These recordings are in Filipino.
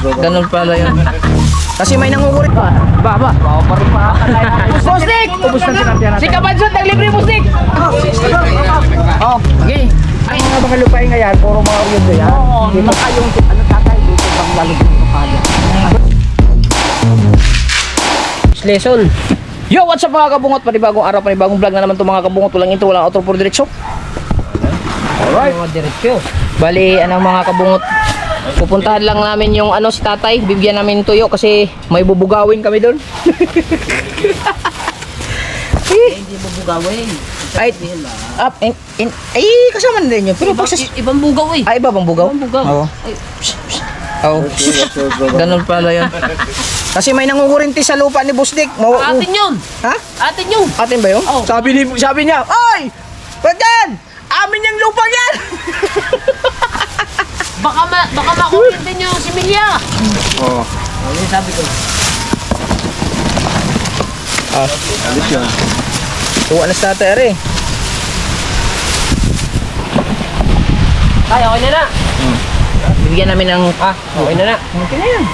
Ganun pala yun. Kasi may nangungurit pa. Ba. Mustik! Ubus na sinapyan natin. Si Kabansot, naglibre mustik! Oh, okay. Ang mga baka lupain ngayon, puro mga oriendo yan. Di ba kayong ano tatay dito pang lalagyan ng kapala? Lesson. Yo, what's up mga kabungot? Panibagong araw, panibagong vlog na naman itong mga kabungot. Walang intro, walang outro, puro diretso. Alright. Bali, mga kabungot, pupuntahan lang namin yung si tatay. Bibigyan namin tuyo kasi may bubugawin kami doon. Hindi bubugawin. Ay, kasama na din yun. Pero Ibang bugaw eh. Iba bang bugaw? Ibang bugaw. Oo. Oo. Ganun pala yun. Kasi may nangungurinti sa lupa ni Busdik. Atin yun. Ha? Atin yun. Atin ba yun? Oo. Sabi niya, "Oy! Ba't yan? Amin yung lupa yan!" Baka makulit din yung similya. Oo. Yun sabi ko. Alis yun. Tuwa na sa tatay eh. Tay, okay na na. Bibigyan namin ng... Okay na na. Okay na yan.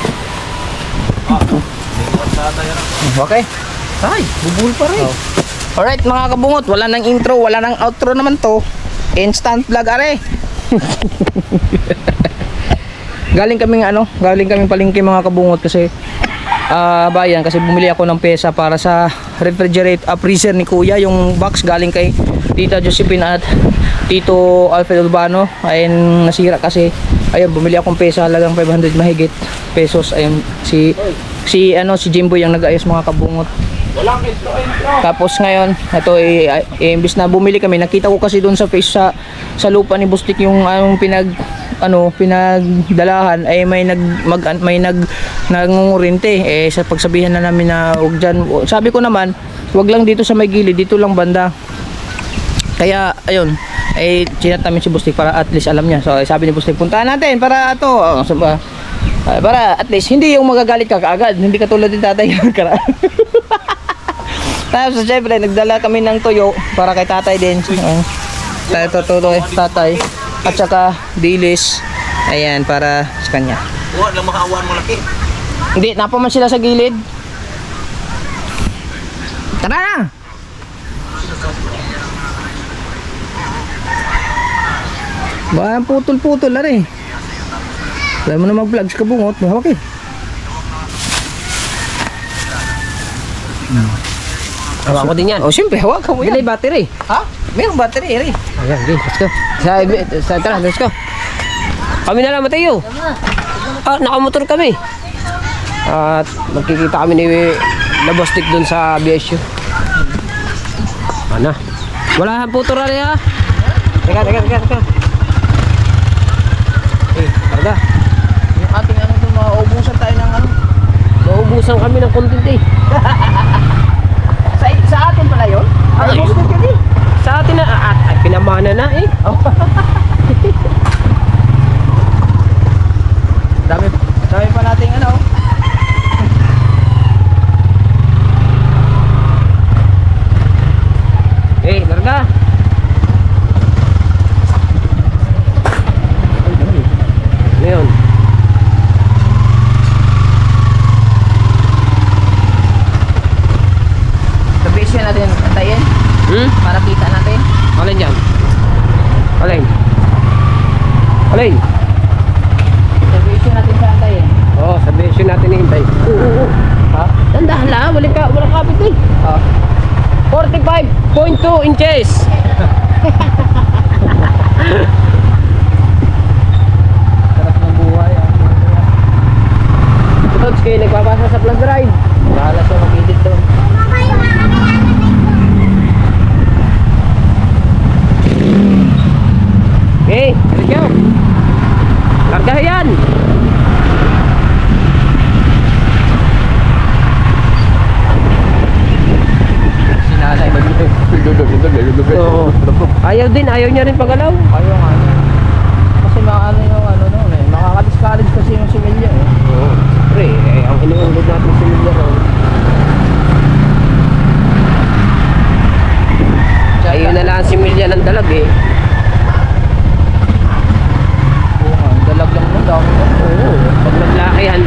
Okay. Ay, bubul pa rin. Alright mga kabungot, wala nang intro, wala nang outro naman to. Instant vlog are. Galing kaming palengke mga kabungot kasi bayan kasi bumili ako ng pesa para sa freezer ni Kuya, yung box galing kay Tita Josephine at Tito Alfred Urbano. Ayun, nasira kasi. Ayun, bumili akong pesa halagang 500 mahigit pesos. Ayun, si Jimbo yung nag-ayos mga kabungot. Tapos ngayon, ito imbis na bumili kami, nakita ko kasi doon sa sa lupa ni Bustik yung pinagdalahan ay may nangungurinte sa pagsabihan na namin na wag diyan. Sabi ko naman, wag lang dito sa may gilid, dito lang banda. Kaya ayun, chinat namin si Bustik para at least alam niya. So sabi ni Bustik, puntahan natin para para at least hindi yung magagalit ka kaagad, hindi katulad ni tatay. Tapos syempre nagdala kami ng tuyo para kay tatay din. Tayo tutuloy tatay at saka dilis. Ayan, para sa kanya. Huwag lang makaawan mo laki. Hindi, napaman sila sa gilid. Tara na! Ba, putol-putol na rin. Alam mo na mag-vlog sa kabungot. Mahawak eh. Hawak ko din yan. Oh, siyempre, hawak ka mo yan. Delay battery. Ha? Mayroong battery, rin. Ayan, okay, let's go. Tara, let's go. Kami na lang, Mateo. Nakamotor kami. At magkikita kami ni Labostik dun sa BSU. Ano? Wala kang puto rin ha? Teka. Karga. Yung ating doon, mauubusan tayo ng Maubusan kami ng content eh. Sa atin pala yun? Ay, sa atin na, ay pinamana na eh. Dami pa nating Larga. Ano yun? Sabihin natin, antayin para kita natin. Alin yan? Alin? Sabihin natin sa antayin. Oo, sabihin natin hintay. Oo. Ha? Dandahan lang, walang kapit eh. 45.2 inches. Sarap ng buhay. Tods kayo nagpapasa sa plus drive. Bahala siya mag-edit doon. Okay, let's go. Larga yan. Sinalay mag-edit. Oo. Ayaw niya rin pagalaw. Ayaw nga. Kasi makaka-discourage kasi yung similya eh. Oo. Pre, ang iniungod natin sa Miller. Ayun na lang si Milya ng dalag eh. Oo nga, dalag lang nun. Dami nun. Oo. Pag naglakihan,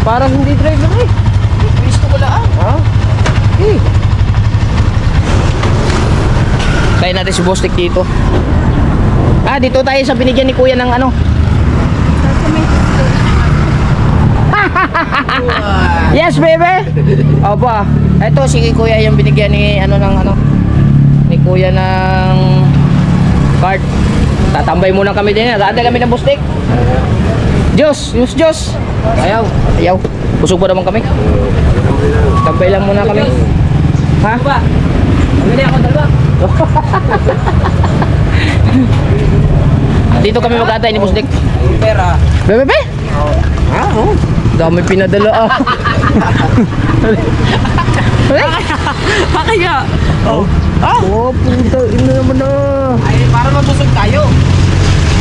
Parang hindi driver eh. Gusto ko lang. Ha? Eh. Tayo natin si Bostik dito. Dito tayo sa binigyan ni Kuya ng ano. Yes, baby. Opa. Ito si Kuya yung binigyan ni ni Kuya ng card. Tatambay muna kami din. Tatay kami ng Bostik. Diyos. Ayaw. Busog pa naman kami. Tambay lang muna kami. Ha? Bili ako dalawa. Dito kami mag-atay ni Bostik. Pera. Bebe? Oo. Dami pinadala Kaya. Oh, puta, ina naman na. Ay, para mabusog tayo.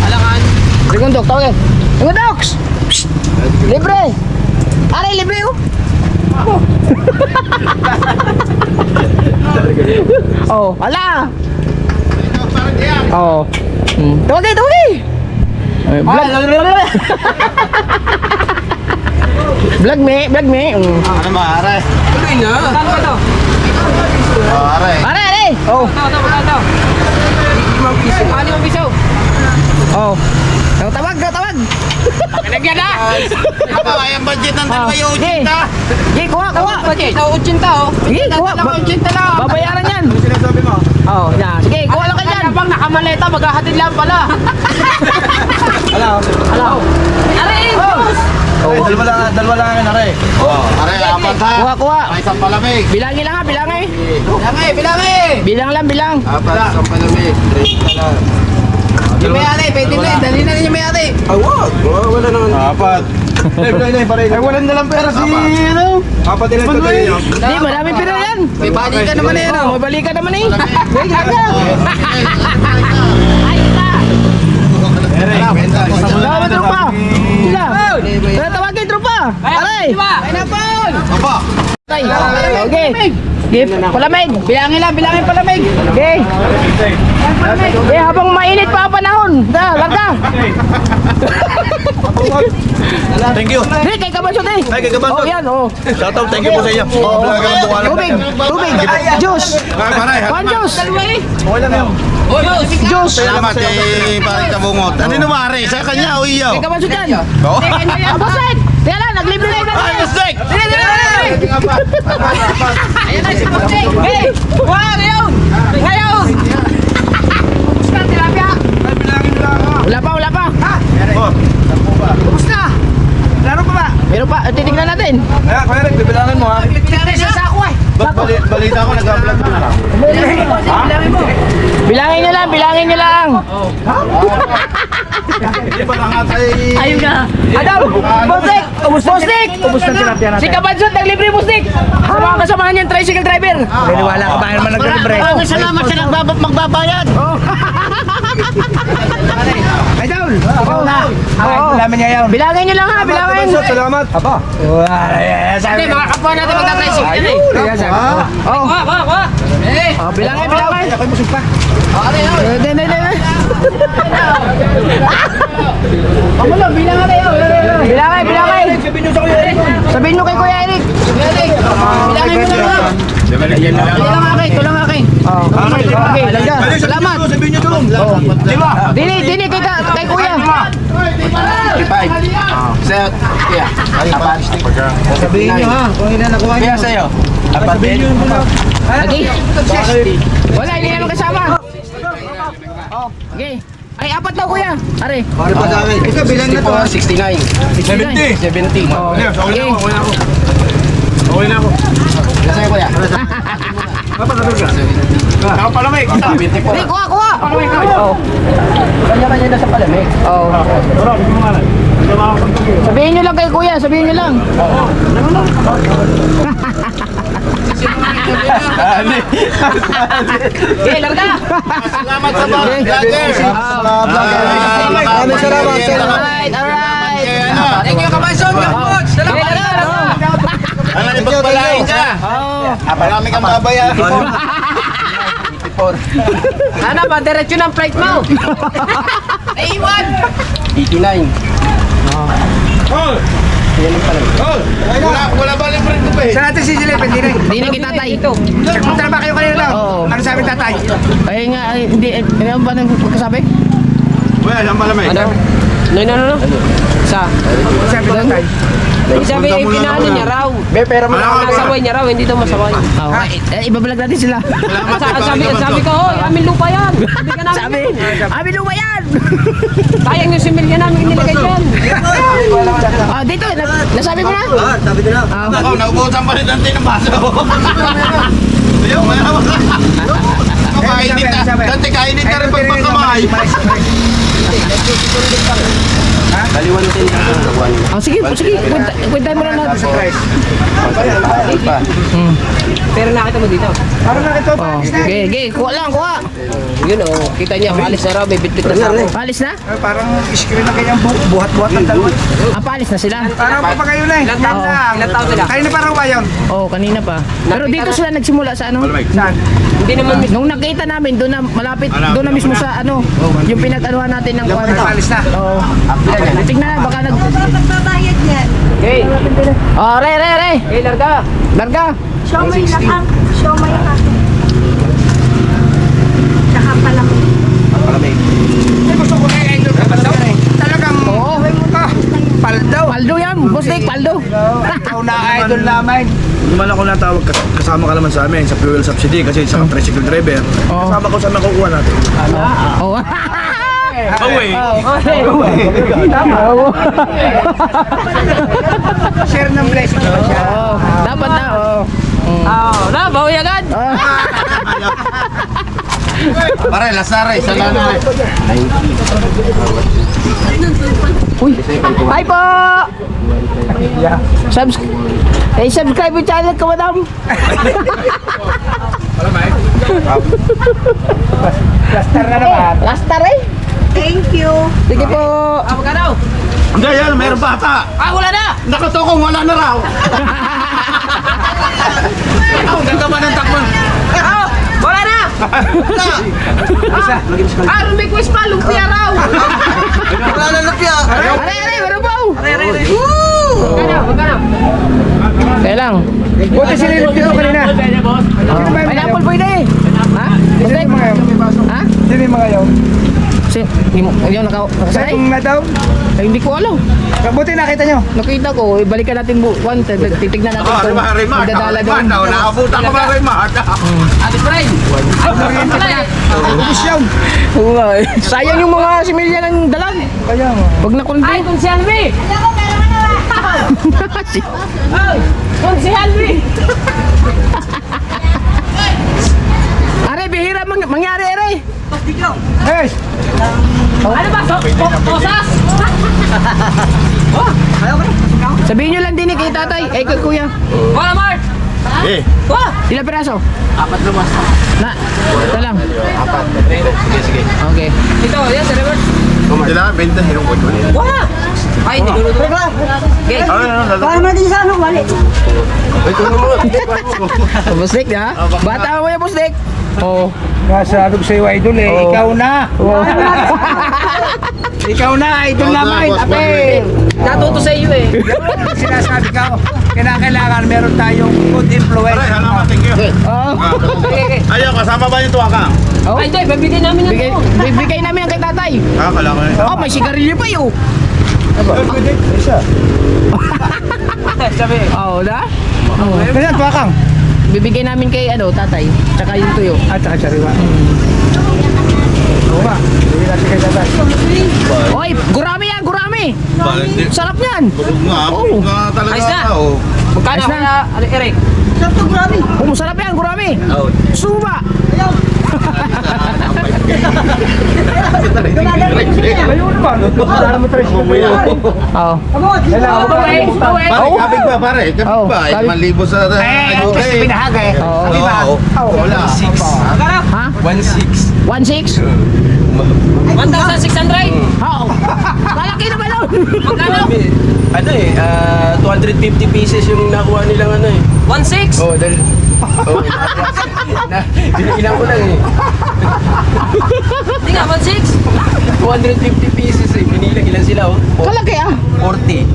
Alangan. Rigondok, tawag eh. Rigondoks! Libre! Aray, libre oh! Oh, ala! Oh. Tawag eh! Vlog me. Ano ba, are? Tuloy na. Saan ba to? Are. Are! Oh. Ito. 5 piso. 5 piso. Oh. Tawag. Pinagyan na. Ako, ay ang budget ng dalawa yung Hey, kuha. Budget. 80 oh. Sige, kuha. 80 lang. Babayaran yan. Ano sinasabi mo? Oh, yan. Sige, kuha lang ka dyan. Bang nakamaleta, maghahatid lang pala. Hello. Aray, Oh, dalawa lang ang are. Oh, are, apat ha. Kuha. May isang palamig. Bilangin lang ha, bilangin. Bilangi. Bilang. Apat, isang palamig. Yung may-ari, pwede na eh. Dali na rin yung may-ari. Awag. Wala naman. Apat. Ay, wala na lang pera si, ano? Apat din ang tatay niyo. Hindi, maraming pera yan. May balikan naman eh. Oh, may balikan naman eh. Tawag ang tropa. Sila. Tawagin tropa. Aray. Ay na po. Apa? Tay. Okay. Give. Palamig. Bilangin palamig. Okay. Habang mainit pa ang panahon. Larga. Thank you. Hindi, kay Kabansot eh. Ay, kay Kabansot. Oh, yan, oh. Shout out, thank you po sa inyo. Oh, vlog ang tuwa lang. Tubig. Juice. Ay, paray. One juice. Okay lang yun. Juice. Salamat eh, parang kabungot. Ano numari? Sa kanya o iyaw? Kay Kabansot yan. Oo. Abosek. Kaya lang, naglibre na yung Ay, mistake! Ayan na si Pagsik. Hey! Wow, ngayon! Ubus na, tilapia. Wala pa. Oh. Ubus na. Laro pa ba? Meron pa, titignan natin. Kaya, Kuya Rick, bibilangan mo ha. Bilangin sa sako eh. Ba't balita ko nag-vlog mo na? Bilangin mo. Bilangin nyo lang. Hindi pa lang atay. Ayun na. Adam, Bostik. Ubus na tilapia natin. Si Kabansot, naglibre Bostik. Sa mga kasamahan niyang tricycle driver. Naniwala ka ba naman nag-libre? Maraming salamat sa magbabayad. Ay, Daul! Oo. Namin niya yun. Bilangin nyo lang ha, bilangin. Salamat. Apa? Hindi, mga kapwa natin magka-tricycle yan eh. Oh, Kuha. Eh. bilangin. Ako'y busog pa. Hindi. Ako lang, bilangan na yun. Bilangin. Sabihin nyo kay Kuya Eric. Bilangin mo lang. Ito lang akin. Okay, landiyan. Salamat. Sabihin niyo doon. Lima. Dini kay Kuya. Set. Yeah. Sabihin niyo ha. Kung ina nakuha niyo. Kaya sa'yo. Apat din. Lagi. Wala, hindi naman kasama. Okay. Ay, apat daw Kuya. Are. Pare pa sa akin. Ito, bilang na to ha. 69. 70. 70. Oh, okay na ako. Kaya sa'yo Kuya. Ako palamig. 24. Hindi, kuha. Oh. Kanya-kanya na sa palamig. Oh. Sabihin nyo lang kay Kuya, sabihin nyo lang. Okay, larga. Salamat sa mga vloggers. Maraming salamat. Alright. Thank you, Kabansot. Salamat. Ano yung pagpalain ka? Marami kang babayaran. 84. Sana ba, diretso ng flight mo. Naiwan. 89. Wala ba libre ko ba eh? Saan natin sisilipin? Hindi na. Hindi na kita tay. Nagpunta na ba kayo kanina daw? Oo. Ano sabi ng tatay? Ay nga, ay, hindi, ano ba nang pagkasabi? Wala, saan malamay? Ano? No. Sa? Ano sabi ng tatay? Sabi, pinaano niya raw. May pera mo na. Nasaway niya raw, hindi daw masaway. Oo, ibabalag natin sila. Sabi ko, hoy, amin lupa yan. Sabi ka namin. Sabi, amin lupa yan! Sayang yung similya namin inilagay dyan. Ah, dito, nasabi mo na? Ako, naubusan pa rin natin ng baso. Ayaw, mayawa. Kainit ka. Dati kainit ka rin pag magkamay. Oh, sige, kwenta mo na natin. Pero nakita mo dito. Parang nakita pa. Oh, okay, kuha lang, kuha. Yun oh, kita niya, paalis na raw, may bitbit na sa ako. Palis na? Parang screen na kanyang buhat-buhat ng dalawa. Ah, palis na sila. Parang papagayo na eh. Ilan taon sila? Kayo na parang ba yun? Oo, kanina pa. Pero dito sila nagsimula sa ano? Saan? Hindi naman Nung nakita namin, doon na malapit, doon na mismo sa ano, yung pinag-anuhan natin ng kwarto. Palis na. Oo. Tingnan na, baka nag... Magbabayad yan. Okay. Oh, re. Okay, larga. Larga. Siomay na ang. Siomay na. Tsaka palamig. Ay, gusto ko na idol ka daw. Talagang Oo. paldaw. Paldo yan, boss Nick, paldo. Ikaw na idol namin. Hindi man ako natawag, kasama ka naman sa amin sa fuel subsidy kasi sa tricycle driver. Oo. Kasama ko sa nakukuha natin. Oo. Away! Share ng blessing ba siya? Oo. Dapat na, oo. Na, bawi agad. Pare, lasare, salamat. Hi po! Subscribe yung channel ko, madam. Plaster na naman. Last rin. Thank you. Sige po. Magkano? Hindi yan, mayroon bata. Wala na. Nakatukong, wala na raw. Ang ganda ba ng takbo? Wala na. Request pa, lumpia raw. Wala na lapya. Aray, meron po. Magkano? Kaya lang. Buti sililip dito kanina. Pineapple pwede eh. Ha? Sino yung mga yun? Ha? Sino yung mga yun? Yung nakasanay? Sa'yo na daw? Ay, hindi ko alam. Buti nakita nyo. Nakita ko, balikan natin buwan. Titignan natin kung magdadala doon. Nakabuta ka ba rin, Mahata? Ate Brian. Ubus yun. Oo nga eh. Sayang yung mga similya ng dalag. Kaya nga. Pag nakunti. Ay, kung si Alvi. Kung si Alvi. Are, bihira mangyari, are. Hey! Ano ba? Tosas? Sabihin nyo lang din kay tatay. Eh, kay kuya. Wala, Mark. Eh, Ilang piraso? 4 lumas. Na, ito lang. sige. Okay. Ito, yan, sa reverse. Sila, 20 yung kwento nila. Wala. Ay, niluluto. Okay. Bustik, ha? Bata mo yan, Bustik. Oo. Nasa alog sa'yo, idol eh. Oo. Ikaw na. Ikaw na, idol namin. Ape. Natuto sa iyo eh. Sinasabi ka, kailangan meron tayong good influence. Pare, salamat, thank you. Oo. Ayaw, kasama ba yung tuwakang? Ay, hindi, babigyan namin ng Bigay, bigay namin yan kay tatay. Kala ko Oh, may sigarilyo pa yun. Sabi. Oo, na? Ganyan, tuwakang. Bibigay namin kay tatay. Tsaka yung tuyo. At saka sariwa. Oo ba? Bigyan natin kay tatay. Oy, gurami yan, gurami. Sarap yan. Nga, Oo. nga talaga. Ayos na. Oo. Magkano Ayos na. na, Eric? Oh, masarap yan, gurami. Suba. Layo na ba? Wala naman tayo sa Mamaya. Oo. Pare, kabig ba pare? Kabig Oo, ba? kabig. 5,000 sa ayuda kasi eh. pinahag eh. Oo. Di ba? Oo. Wala. Ha? 1.6? 1,600? Oo. Malaki naman yun. Magkano? Ano eh, 250 pieces yung nakuha nilang ano eh. 1,600? Oh, dahil... Oh, ilan ko lang eh. Hindi nga, 1.6. 250 pieces eh. Binilang ilan sila oh. Kalaki ah. 40.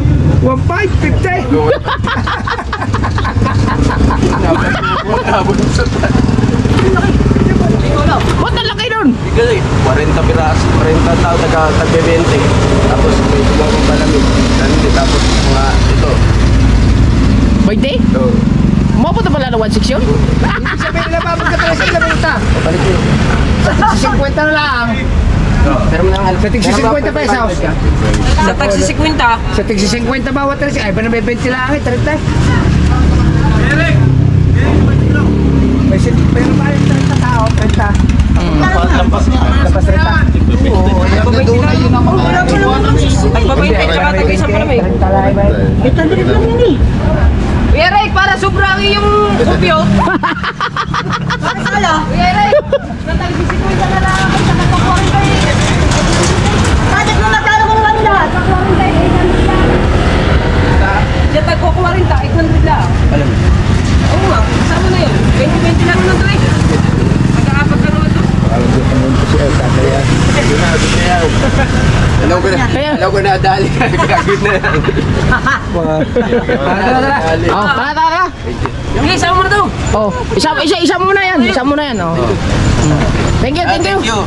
1,550. Ba't ang laki nun? Kasi 40 piraso, 40 tao tagbe-20. Tapos may tumawang palamig. Tapos mga ito. 20? So, Umabot na pala ng 1.6 yun? Ibig sabihin na mapagkatalas sila benta. papalit yun. Sa 50 na lang. Pero mo nang Sa tigsi 50 pesos. Sa taxi 50. Sa tigsi 50 bawat talas. Ay, panabibenta lang eh. 30. Meron pa yung 30 tao. 30. Lampas nga. Tapos 30. Oo. Nagbabayad ka tsaka tayo isang palamig. Ito din lang yun eh. Kuya Ray, para sobrang yung upyo. Sala. Kuya Ray, natagsisikul ka na lang ako sa nagpakurin kayo. Bakit mo natalo ko naman lahat? Nakuha kayo 800 lang. Diyan tagkukurin ta, 800 lang. Alam mo. Oo nga, kasama na yun. 20-20 lang naman to eh. Magkakapat ka naman to. Alam ko na dali. Gagawin na yan. Oh, tara. Sige, sama mo na to. Oh, isa muna yan. Isa muna yan. Oh. Thank you. Thank you.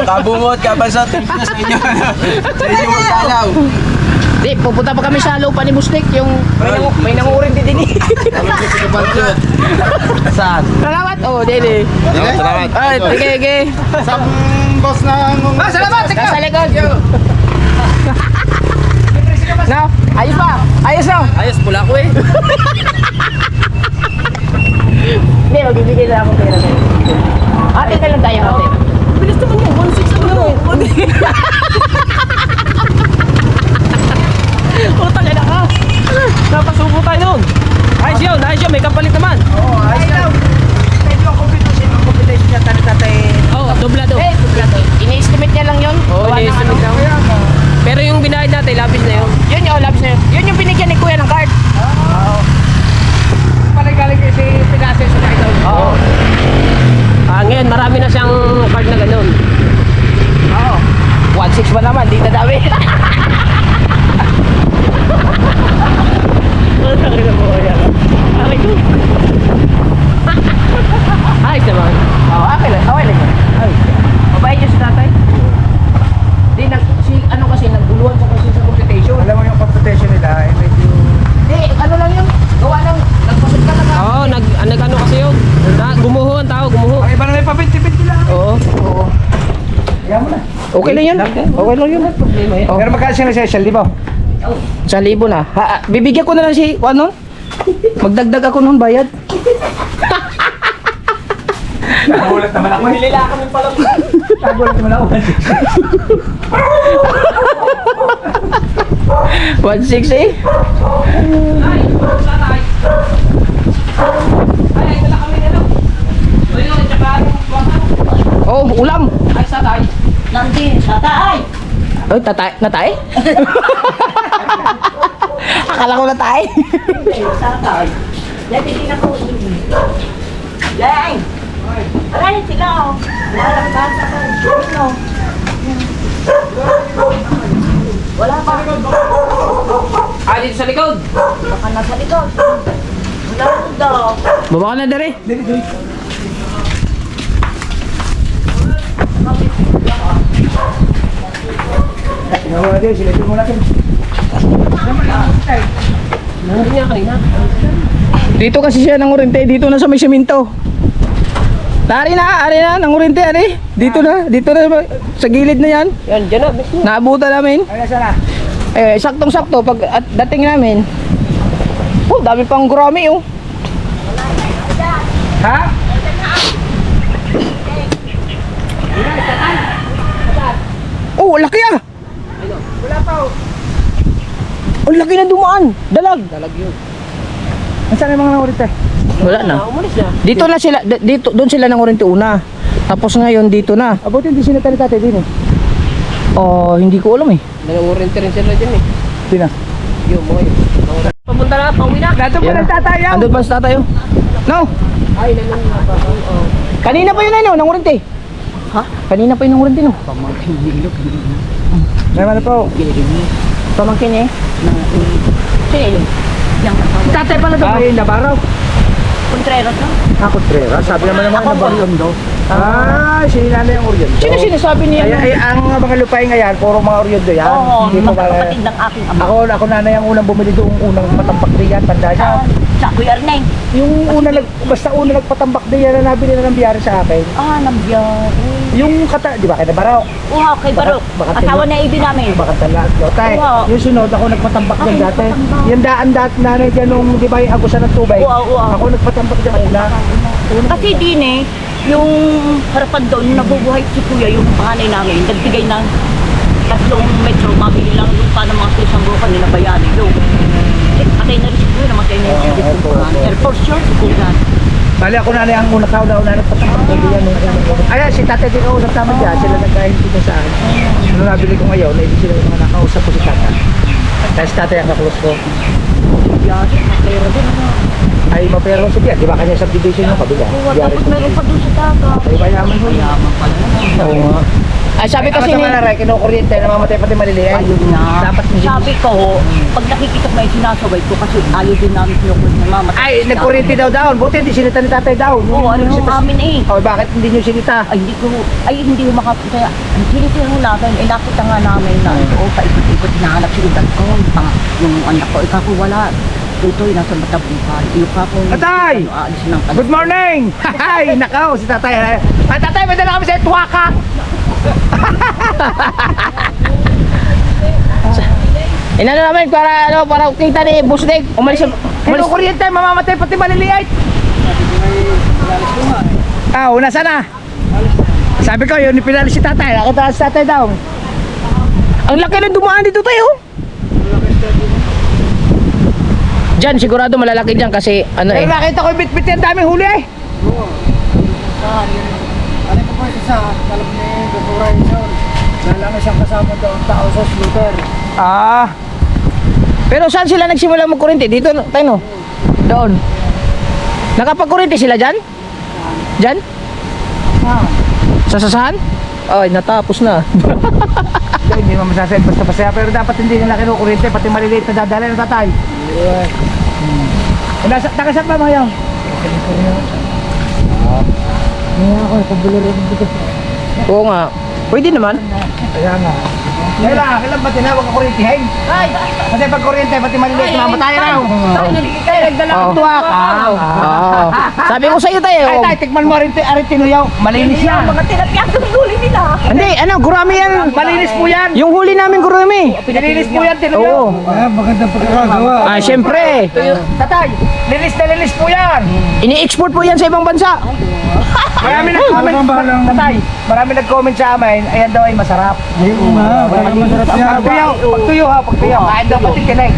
Kabungot, kabasot. Thank you sa inyo. Sa inyo magkalaw. Di, pupunta pa kami sa lupa ni Bustik, yung may nangurin din din. Saan? Salamat. Oh, Dede. Salamat. Ay, sige. Isang boss na Salamat. Sa likod. No, ayos ba? Ayos na. Ayos, pula ko eh. Hindi, magbibigay lang ako pera sa'yo. Ate na lang tayo, ate. Bilis naman yun, 1.6 ako na. Utang ina ka. Napasubo tayo nun. Ayos yun, may kapalit naman. Oo, ayos lang. Medyo ang competition niya tatay. Oo, doblado. Ini-estimate niya lang yun. Oo, ini-estimate lang. Pero yung binayad natin, labis na yun. Yun yung labs na yun. Yun yung binigyan ni Kuya ng card. Galing kasi pinases na ito. Oo. Ngayon, marami na siyang card na ganun. Oo. 1.6 ba naman? Di na dami. Ayos naman. Oo, okay lang. Okay lang yun. Mabait yun si tatay. Di, ano kasi, nagbuluhan siya kasi sa computation. Alam mo yung competition nila, eh, medyo... Di, ano lang yun. Gawa lang. Nagpasok ka lang. Oo, nag-ano kasi yun. Gumuho ang tao, gumuho. Ang iba na may papinti-pinti lang. Oo. Oo. Kaya mo na. Okay lang yun. Okay lang yun. Oh. Pero magkano siya nag-session, di ba? 1,000 na. Bibigyan ko na lang si, ano? Magdagdag ako ng bayad. Nagulat naman ako. Nilila kami pala. Nagulat naman ako. 1.6 eh. Oh, ulam. Ay, satay. Nandun, sa taay. Oh, natay? Akala ko natay. Sa taay. Yan, titignan ko. Yan. Aray, sila oh. Lalagpas ako. Ano? Wala pa. Dito sa likod. Baka nasa likod. Wala daw. Baba ka na dere. Tingnan mo natin, silipin mo natin. Nandun niya kanina. Dito kasi siya nangurinte, dito na sa may semento. Ari na, nangurinte, ari. Dito na sa gilid na yan. Yan, dyan na. Mismo. Naabutan namin. Ay, sana. Saktong-sakto pag at dating namin. Oh, dami pang gurami oh. Ha? Oh, laki ah. Wala pa oh. Ang laki na dumaan. Dalag. Dalag yun. Nasaan yung mga naurite? Wala na. Umalis na. Dito na sila, dito doon sila nangurinte una. Tapos ngayon dito na. Abot hindi sinatali tatay din eh. Oh, hindi ko alam eh. Nangungurente rin sila dyan eh. Di na. Yung mga yun. Papunta na, pauwi na. Dato pa Yan. nagtatayaw. Andun pa sa tatayo. No. Ay, nalang nga ba? Oo. Kanina pa yun ano, nangurinte. Ha? Kanina pa inuulan din oh. Pamangkin nilog. May ano po? Pamangkin eh. Sino? Yang kasama. Tatay pala daw. Ay, Navarro. Contreras no? Contreras. Sabi naman Ako ba? Ah, si Nanay ang Orion. Sino sinasabi niya? Ay, ang mga lupain ngayon, puro mga Orion yan. Oo, Hindi ko ba- magkakapatid ng aking ama. Ako Nanay ang unang bumili doon, unang patambak din yan, tanda niya. Sa Kuya Erneng. Yung basta una nagpatambak din yan na nabili na ng biyari sa akin. Nabiyari. Yung di ba kay Barao? Oo, kay Barok. Baka- Asawa na ibig namin. Baka tala. Okay. Oo. Yung sunod, ako nagpatambak Ay, din dati. nagpatambak. Yung daan nanay dyan nung, di ba yung agusan ng tubig? Oo. Ako nagpatambak dyan una. Kasi din eh, yung harapan doon, nabubuhay si Kuya, yung panganay namin, nagbigay ng 3 metro, mabili lang yung pa ng mga kusang buka nila bayani doon. Patay na rin si Kuya, namatay na yung panganay. Air Force yun, si Kuya. Bali ako nanay ang una tao na una nagpatambak din yan. Ay, si tatay din ako nagtama dyan. Sila nagkahinti na sa akin. Ano nabili ko ngayon, na hindi sila yung mga nakausap ko si tatay. Tapos tatay ang kakulos ko. Biyari, matera din ano. Ay, mapero si Bian. Di ba kanya subdivision yung kabila? Tapos meron pa doon sa dagat. Ay, mayaman mo. Mayaman pala naman. Oo nga. Ay, sabi kasi ni... Masama na rin, kinukuryente, namamatay pati maliliit. Ayun nga. Dapat Sabi ko, pag nakikita ko may sinasaway ko kasi ayaw din namin kinukulit ng mama. Ay, nagkuryente daw. Buti hindi sinita ni tatay daw. Oo, ano yung amin eh. Oh, bakit hindi nyo sinita? Hindi ko makapita. Ang sinitiro namin, nakita nga namin na, paikot-ikot, hinahanap si ugat ko, yung anak ko, ikaw wala. Tutoy, nasa matabukan. Yung kako, Tatay! aalis ng Good morning! Ay, nakaw, si tatay. Ay, tatay, may dala kami sa tuwaka. Inano namin para kita ni Busdek. Umalis. Kinukuryente, mamamatay pati maliliit. Nasa na? Sabi ko, yun pinalis si tatay. Nakita si tatay daw. Ang laki ng dumaan dito tayo. Diyan, sigurado malalaki diyan kasi ano eh. Pero nakita ko yung bit-bit yan, daming huli eh. Ano po isa sa talap ni Dr. Rayson? Nalang isang kasama doon tao sa slaughter. Pero saan sila nagsimula magkuryente? Dito, tayo no? Doon. Nakapagkuryente sila dyan? Dyan? Sa sasahan? Ay, natapos na. Hindi mo masasabi basta-basta. Pero dapat hindi nila kinukuryente, pati maliliit na dadala ng tatay. Takasat ba mga yung? Oo nga. Pwede naman. Kaya nga. Kailan ba tinawag ang kuryentihin? Kasi pag kuryente, pati maliliit, mamatay raw. Nagdala ng tuwak. Sabi ko sa iyo tayo. Ay, tayo, tikman mo rin tinuyaw. Malinis yan. mga tinatiyang huli nila. Hindi, gurami yan. Malinis po yan. Yung huli namin gurami. Nilinis po yan, tinuyaw. Oo. Magandang pagkakagawa. Siyempre. Tatay, linis po yan. Ini-export po yan sa ibang bansa. Marami nag-comment. Tatay, marami nag-comment sa amin. Ayan daw ay masarap. Ayun nga, parang masarap yan. Pagtuyo ha, pagtuyo. Kain daw pati kinay.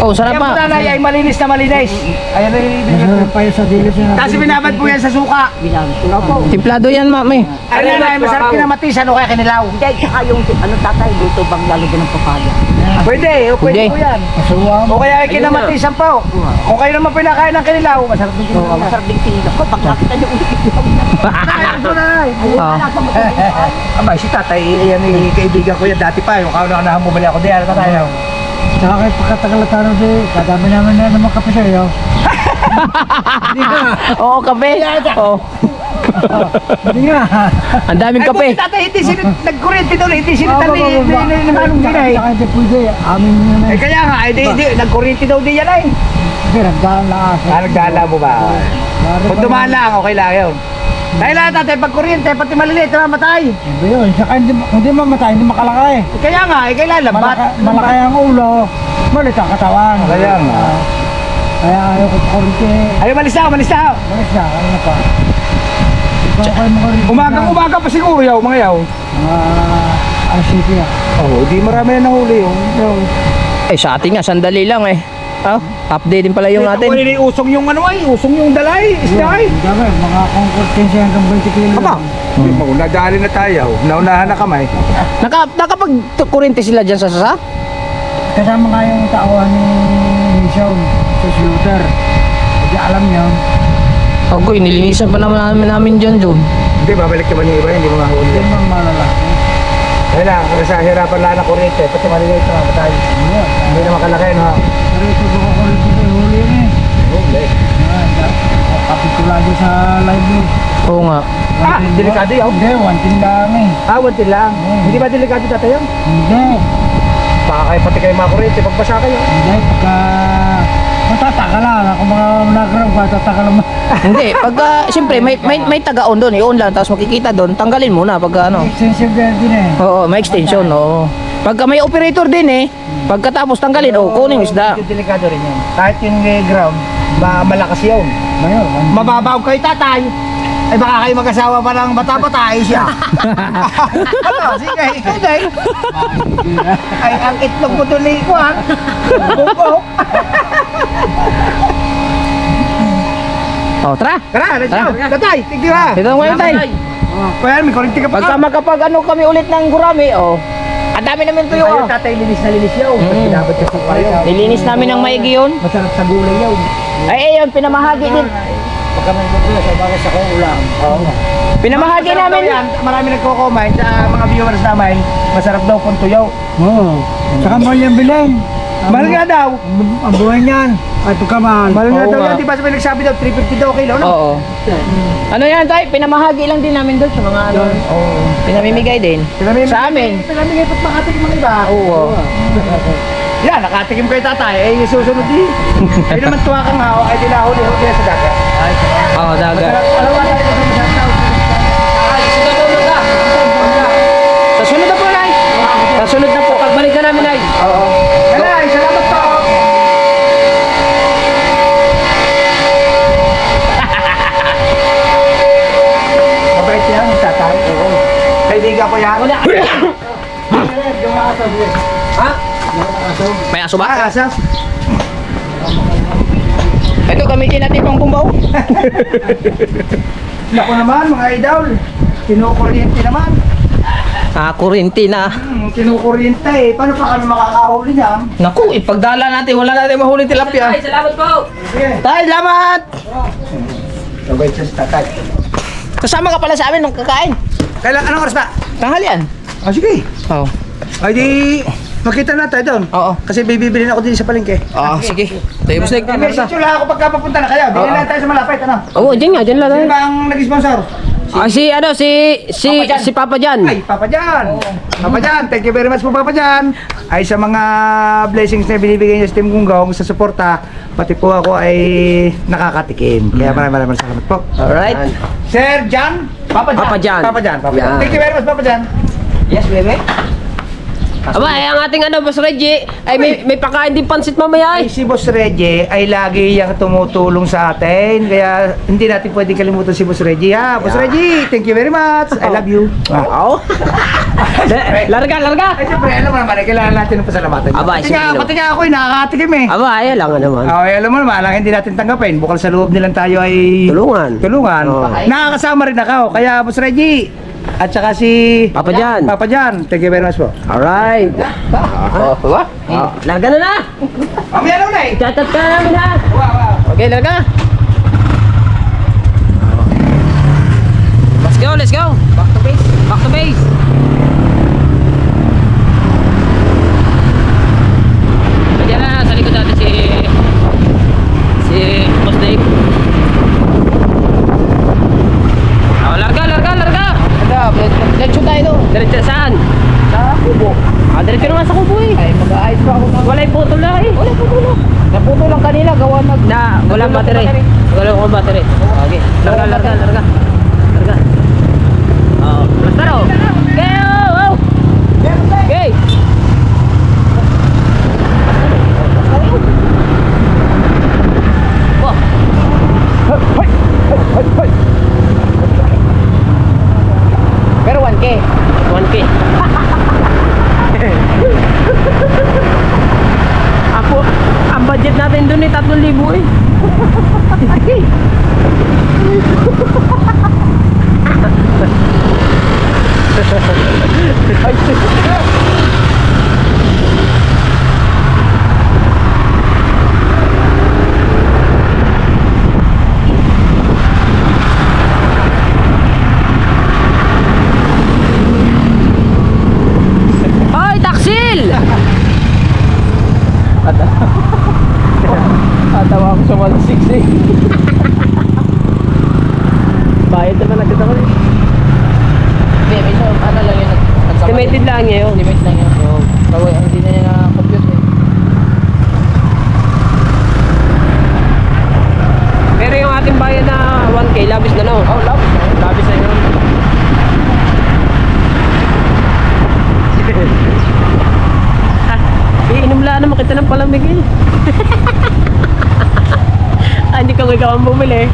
Oh, sarap Iya, pa. Yan po nanay ay malinis na malinis. Ayan na yung Masarap pa yun sa dilis niya. kasi binabad po yan sa suka. Timplado yan, mami. Ano na, masarap kinamatisan o kaya kinilaw. Hindi, tsaka yung tatay dito bang lalagyan ng papaya. Pwede Pwede. po yan. Masuwam. O kaya ay kinamatisan po. Kung kayo naman pinakain ng kinilaw, masarap din kinilaw. Masarap din tinila ko. Pag nakita niyo ulit Ayan po nanay. Oh. Abay, si tatay, yan yung kaibigan ko yan dati pa. Yung kauna na bumili ako diyan. Tatay. Tsaka kahit pagkatagal na tanong kadami naman na naman kape sa'yo. Oo, kape. Oo. Hindi nga. Ang daming Ay, kape. buti tatay, hindi nagkuryente doon, hindi sinita ni Manong Ginay. Tsaka hindi pwede. Amin yun na. Kaya nga, hindi, nagkuryente daw din yan ay. Hindi, nagdaan lang ako. Nagdala mo ba? Kung dumaan lang, okay lang yun. Dahil lang tatay, pag kuryente, pati maliliit, mamatay. Hindi yun. Tsaka hindi mamatay, hindi makalakay. Kaya nga, kailan lambat. Malakay ang ulo, malit ang katawan. Kaya nga. Kaya ayaw ko sa kurite. Ayaw, malis na. Malis na, ano na pa. Ikaw kayo mga kurite. Umaga pa siguro yaw, mga yaw. Mga alasiti na. Oo, di marami na nahuli yung. Eh, sa atin nga, sandali lang eh. Update din pala yung atin. Kung usong yung ano ay, usong yung dalay, isda ay. Ang dami, mga Concord 15 hanggang 20 kilo. Aba, nadali na tayo, naunahan na kamay. Nakapag-kurente sila dyan sa sasa? Kasama nga yung tauhan ni Sean sa slaughter. Hindi alam yun. Ako, inilinisan pa naman namin dyan, John. Hindi, babalik ka ba niyo iba? Hindi mo mahuli. Hindi mo malalaki. Kaya lang, sa hirapan lang na kurente, pati maliliit na matay. Hindi na makalaki, no? Pero ito ko kurente ko huli yun eh. Huli? Kapit ko lagi sa live eh. Oo nga. Delikado yun? Hindi, wantin lang eh. Wantin lang? Hindi ba delikado dati yun? Hindi. Baka kayo pati kayo mga kurente, pagbasa kayo. Hindi, pagka... Matataka lang, ako mga nagrab ka, tataka lang. Hindi, pagka, siyempre, may taga-on doon, i-on lang, tapos makikita doon, tanggalin mo na, pagka ano. Extension din eh. Oo, may extension, oo. Pagka may operator din eh, pagkatapos tanggalin, kunin yung isda. Delikado rin yun. Kahit yung ground, malakas yun. Mababaw kayo, tatay. Ay baka kayo mag-asawa pa ng bata-bata, ay siya. Ano, sige, ikaw day. Ay, ang itlog mo doon ko ha. Bukok. Oh, tara. Tara, let's go. Tatay, tignan ha. Ito mo yun, tay. Kaya, may kurinti ka pa. Pagka makapag ano kami ulit ng gurami, oh. Ang dami namin tuyo, Ayun, oh. tatay, linis na linis yun. Dapat ka sa kayo. Nilinis namin ng maigi yun. Masarap sa gulay yun. Ay, ayun, pinamahagi din. Pagka may gulay, sa bagay sa ulam. Oo. Pinamahagi Masarap namin. daw yan. Marami nagko-comment sa mga viewers namin. Masarap daw kung tuyaw. Oo. Saka mahal yung bilhin. Mahal nga daw. Ang buhay niyan. Ay, ito ka mahal. Mahal nga Oo daw nga. yan. Di ba sabi nagsabi daw, 350 daw kilo, no? Oo. Ano yan, tay? Pinamahagi lang din namin doon sa mga ano. Oo. Pinamimigay din. Sa amin. Pinamigay pa't makatikim ang iba. Oo. Yan, nakatikim kayo tatay. Eh, susunod di. Ay naman tuwa kang hao. Ay, dinahuli-huli sa dagat. Oo, dagat. Alam mo, tayo sa masarap. Sa sunod na po, Nay. Sa sunod na po. Pagbalik na namin, Nay. Oo. Nanay, salamat po. Mabait yan, tatay. Oo. Kaibigan ko yan. Wala. Ha? May aso ba? Asas. Ito, gamitin natin pang bumbaw. Naku naman, mga idol. Kinukuryente naman. Kurinti na. Kinukuryente eh. Paano pa kami makakahuli niyan? Naku, ipagdala natin. Wala natin mahuli tilapia. Ay, salamat po. Sige. Tay, salamat! Mabait siya sa tatay. Kasama ka pala sa amin nung kakain. Kailan, anong oras na? Tanghalian. Ah, sige. Oo. Ay di, makita na tayo doon. Oo. Kasi bibilin ako din sa palengke. Sige. Tayo mas May message lang ako pagka papunta na kayo. Bilhin lang tayo sa malapit, ano? Oo, dyan nga, dyan lang. Sino ba ang nag-sponsor? Si Papa Jan. Ay, Papa Jan. Papa Jan, thank you very much po Papa Jan. Ay sa mga blessings na binibigay niyo sa Team Gunggong sa suporta, pati po ako ay nakakatikim. Kaya maraming salamat po. Alright. Sir Jan? Papa Jan. Papa Jan. Papa Jan. Papa Jan. Yan. Thank you very much Papa Jan. Yes, baby. Aba, ang ating Boss Reggie, ay may pakain din pansit mamaya Ay, si Boss Reggie ay lagi yung tumutulong sa atin. Kaya hindi natin pwedeng kalimutan si Boss Reggie ha. Boss Reggie, thank you very much. I love you. Oo. Larga. Ay, siyempre, alam mo naman, kailangan natin ng pasalamatan. Aba, Pati siyempre naman. nga ako, nakakatikim eh. Aba, ayan lang naman. Okay, alam mo naman, ang hindi natin tanggapin. Bukal sa loob nilang tayo ay Tulungan. tulungan. Oo. Nakakasama rin ako. Kaya, Boss Reggie, at saka si Papa Jan. Papa Jan, thank you very much po. Alright. Larga na na. Mamaya na ulit. Chatat ka na namin ha. Okay, larga. Let's go. Back to base. Back to base. Diyan na, sa likod natin si Boss Dave. Larga. Diretso tayo doon. Diretso saan? Sa kubo. Diretso naman sa kubo eh. Ay, mag-aayos pa ako ng... Wala yung putol na eh. Wala puto. Naputo lang kanina, gawa Walang battery. Wala akong battery. Okay. Larga. Oo. Basta raw. Okay, oh. Okay. Pero 1K. 1K. Ang budget natin dun eh, 3,000 eh. Limited lang ngayon. Limit lang yun. So, bawal, hindi na niya na-compute eh. Pero yung ating bayan na 1K, labis na no? Oh, labis. Labis na yun. Iinom lang naman kita ng palamig eh. Hindi ka ikaw ang bumili.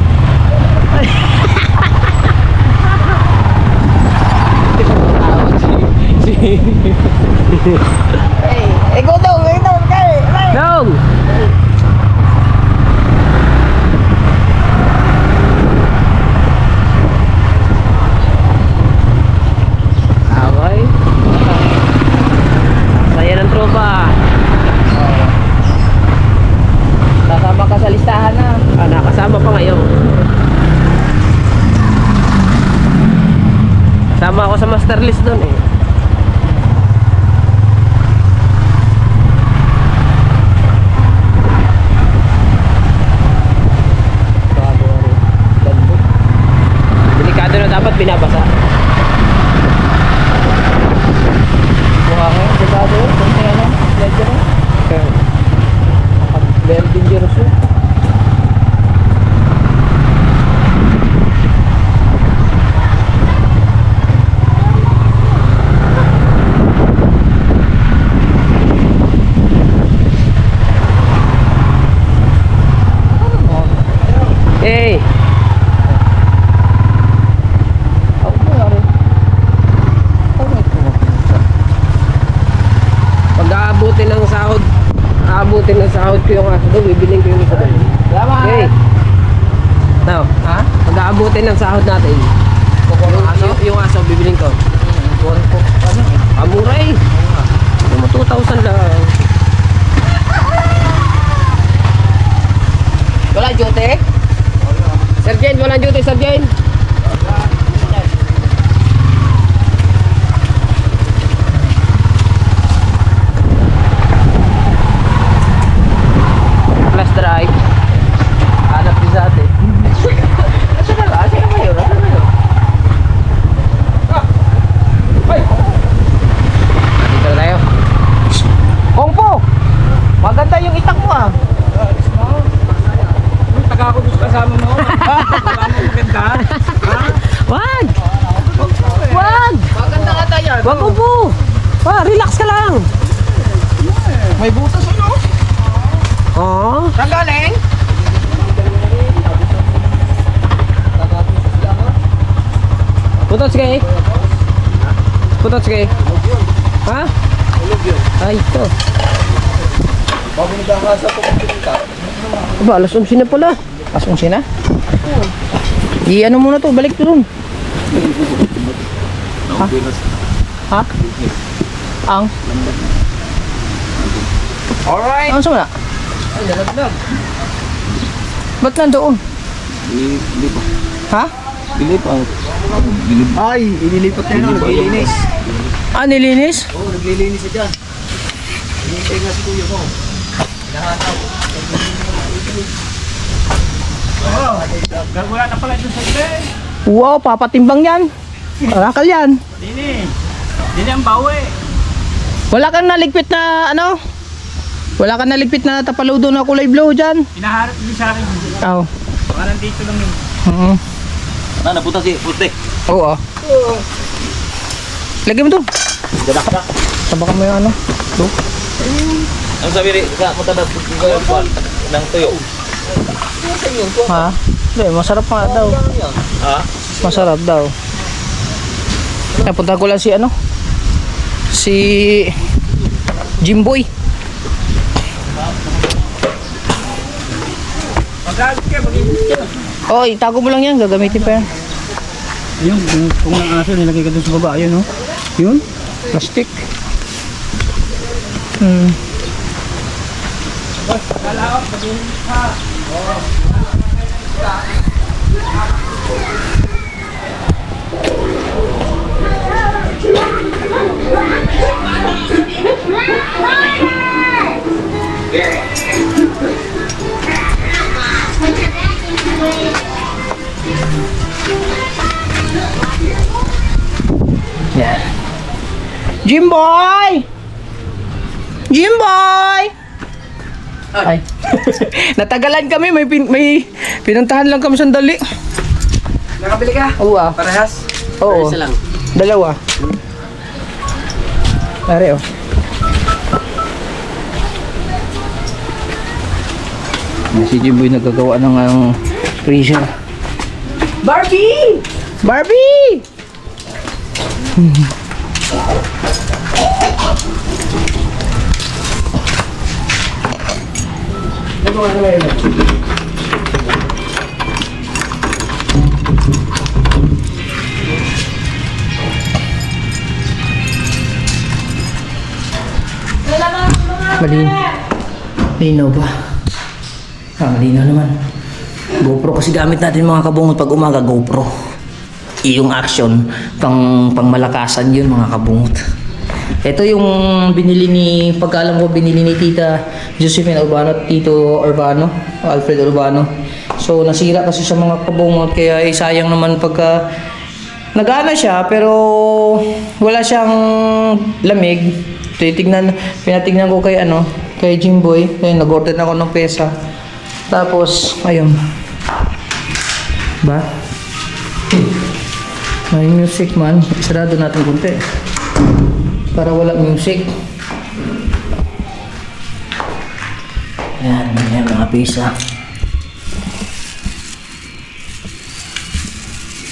Ikaw daw, kayo. Dong! Okay. Saya ng tropa. Kasama ka sa listahan na. Nakasama pa ngayon. Kasama ako sa master list doon eh. Delikado na dapat binabasa. Mukha ko yun. Delikado yun. Kung may ano, ledger yun. Very dangerous yun. Eh, Ako mo yari. Ako may pumapunta. pag aabutin ng sahod ko yung aso doon, bibiling ko yung isa doon. Salamat! Okay. Now, Ha? pag aabutin ng sahod natin, yung aso, bibiling ko. Buwan ko. Ano eh? Amura eh. Yung mo 2,000 lang. Wala, Jote? Sergeant, walang duty, Sergeant. Plus drive. Hanap din sa atin. Asan na ba? Asan na kayo? Asan na kayo? Dito na tayo. Kongpo! Maganda yung itak mo ah. Taga ako gusto kasama mo. Wala mo maganda. Wag! Wag! Maganda nga tayo. Wag upo! Relax ka lang. May butas ano? Oo. Saan galing? Putot sige. Putot sige. Ha? Ay, ito. Bago nagkakasa ko magpunta. Aba, alas 11 na pala. Pasong sina? I-ano muna to, balik to dun. Ha? Ha? Ang? Alright. Ano sa muna? Ay, nalaglag. Ba't nandoon? Bili pa. Ha? Bili pa. Bili pa. Ay, inilipat na yun, naglilinis. Ah, nilinis? Oo, naglilinis siya dyan. Hinihintay nga si kuya mo. Wala na pala ito sa ibe. Wow, papatimbang yan. Rakal yan. Dini ang bawi. Wala kang naligpit na ano? Wala kang naligpit na tapaludo na kulay blue dyan? Hinaharap din sa akin. Oo. Parang dito lang yun. Napunta si Putik. Oo. Lagyan mo to. Gadak na. Sabakan mo yung ano? To. Ang sabi rin, sa matanda ng tuyo. Ha? Hindi, masarap nga daw. Ha? Masarap daw. Napunta ko lang si ano? Si Jimboy. Magalit ka, mag-ibig ka. Oh, itago mo lang yan. Gagamitin pa yan. Ayun, kung ng aso, nilagay ka dun sa baba, ayun, no? Yun? Plastic. Yan. Jimboy! Jimboy! Ay. Natagalan kami, may pinuntahan lang kami sandali. Nakabili ka? Oo Parehas? Oo. Isa lang. Dalawa. Pare oh. Si Jimboy nagagawa ng freezer. Barbie! Barbie! Malinaw ba? Malinaw naman. GoPro kasi gamit natin mga kabungot pag umaga, GoPro. Yung action, pang malakasan yun mga kabungot. Ito yung binili pagkaalam ko binili ni Tita Josephine Urbano, Tito Urbano, Alfred Urbano. So nasira kasi sa mga kabungot kaya sayang naman pagka nagana siya pero wala siyang lamig. Pinatignan ko kay Jimboy, kaya nag-order ako ng pesa. Tapos, ayun. Ba? May music man. Isarado natin kunti. Para wala music. Ayan, may mga pesa.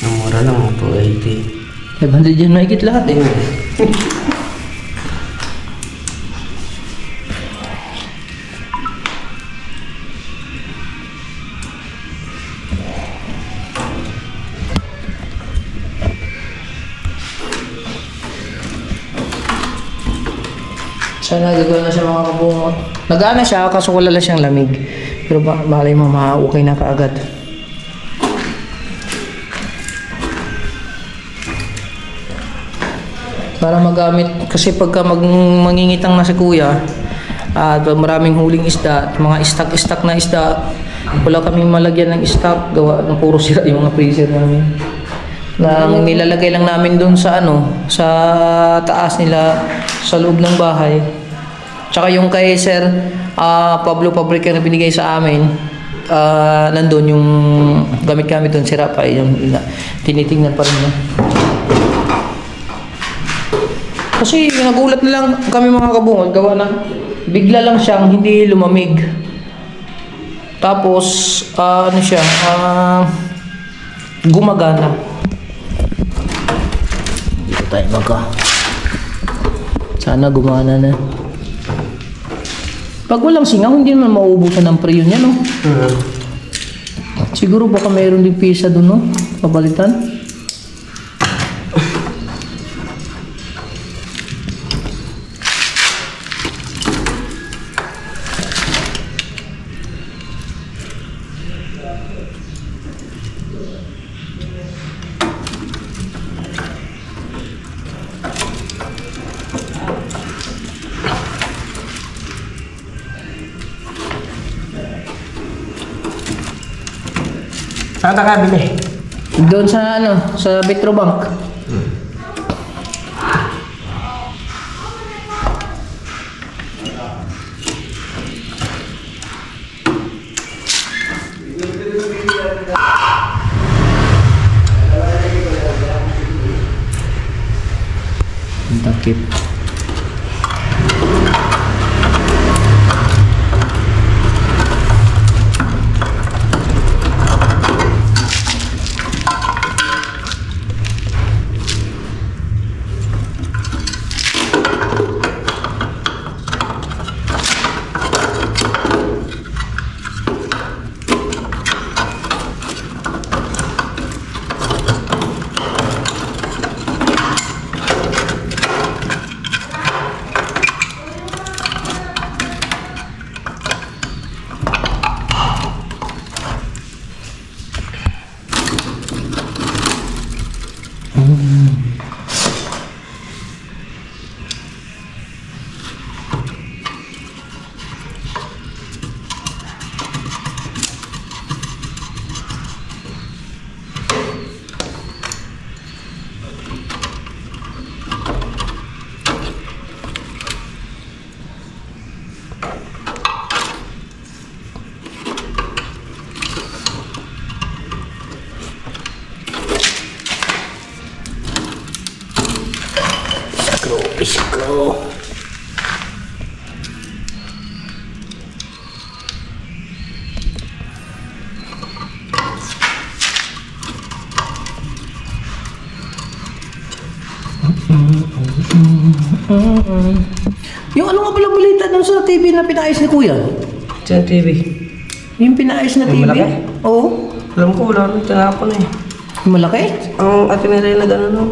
Ang mura lang, 280. 500 yan mahigit lahat eh. Sana gagawin na siya mga kabungot. Nag-aana siya kaso wala lang siyang lamig. Pero malay mo okay na kaagad. Para magamit kasi pagka mangingitang na si kuya at maraming huling isda at mga stock na isda, wala kaming malagyan ng stock, gawa ng puro sira yung mga freezer namin. Nilalagay lang namin doon sa sa taas nila sa loob ng bahay. Tsaka yung kay Sir Pablo Pabrica na binigay sa amin, nandun yung gamit-gamit doon, sira pa yung tinitingnan pa rin yun. Kasi nagulat na lang kami mga kabungot, gawa na bigla lang siyang hindi lumamig. Tapos gumagana. Dito tayo sana gumana na. Pag walang singaw, hindi naman mauubusan ng pre yun yan, no? Siguro baka mayroon din pisa doon, no? Pabalitan. Saan ka bili? Doon sa sa Petrobank. Takip. Iskro, iskro. Yung ano nga pala balita dun sa TV na pinaayos ni Kuya? Sa TV. Yung pinaayos na TV? malaki? Oo. Alam ko, wala rin tinapon eh. Yung malaki? Ang ate nila na gano'n, no?